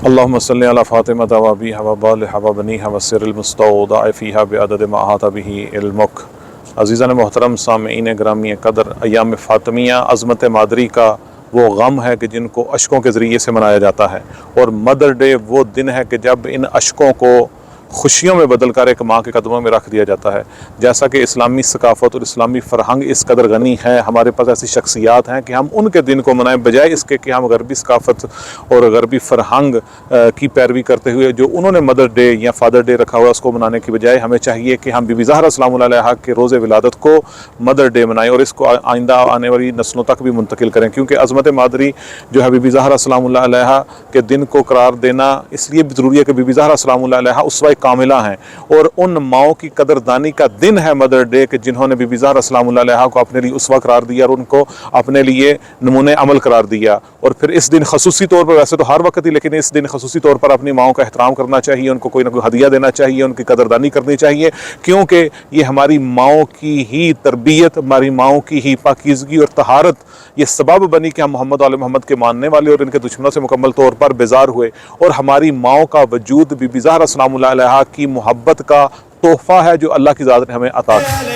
اللهم صل على فاطمة وأبيها وبالها وبنيها والسر المستودع فيها بعدد ما أحاط به علمك۔ عزیزان محترم سامعین گرامی قدر، ایام فاطمیہ عظمت مادری کا وہ غم ہے کہ جن کو اشکوں کے ذریعے سے منایا جاتا ہے، اور مدر ڈے وہ دن ہے کہ جب ان اشکوں کو خوشیوں میں بدل کر ایک ماں کے قدموں میں رکھ دیا جاتا ہے۔ جیسا کہ اسلامی ثقافت اور اسلامی فرہنگ اس قدر غنی ہے، ہمارے پاس ایسی شخصیات ہیں کہ ہم ان کے دن کو منائیں، بجائے اس کے کہ ہم غربی ثقافت اور غربی فرہنگ کی پیروی کرتے ہوئے جو انہوں نے مدر ڈے یا فادر ڈے رکھا ہوا اس کو منانے کی بجائے ہمیں چاہیے کہ ہم بی بی زہرا سلام اللہ علیہا کے روز ولادت کو مدر ڈے منائیں اور اس کو آئندہ آنے والی نسلوں تک بھی منتقل کریں، کیونکہ عظمت مادری جو ہے بی بی زہرا سلام اللہ علیہا کے دن کو قرار دینا اس لیے بھی ضروری ہے کہ بی بی زہرا سلام اللہ علیہا اسوہ کاملہ ہیں، اور ان ماؤں کی قدردانی کا دن ہے مدر ڈے کہ جنہوں نے بی بی زہرا سلام اللہ علیہا کو اپنے لیے اسوہ قرار دیا اور ان کو اپنے لیے نمونِ عمل قرار دیا۔ اور پھر اس دن خصوصی طور پر، ویسے تو ہر وقت ہی، لیکن اس دن خصوصی طور پر اپنی ماؤں کا احترام کرنا چاہیے، ان کو کوئی نہ کوئی ہدیہ دینا چاہیے، ان کی قدردانی کرنی چاہیے، کیونکہ یہ ہماری ماؤں کی ہی تربیت، ہماری ماؤں کی ہی پاکیزگی اور طہارت یہ سبب بنی کہ ہم محمد وآل محمد کے ماننے والے اور ان کے دشمنوں سے مکمل طور پر بیزار ہوئے، اور ہماری ماؤں کا وجود بی بی زہرا سلام اللہ علیہا کی محبت کا تحفہ ہے جو اللہ کی ذات نے ہمیں عطا کی۔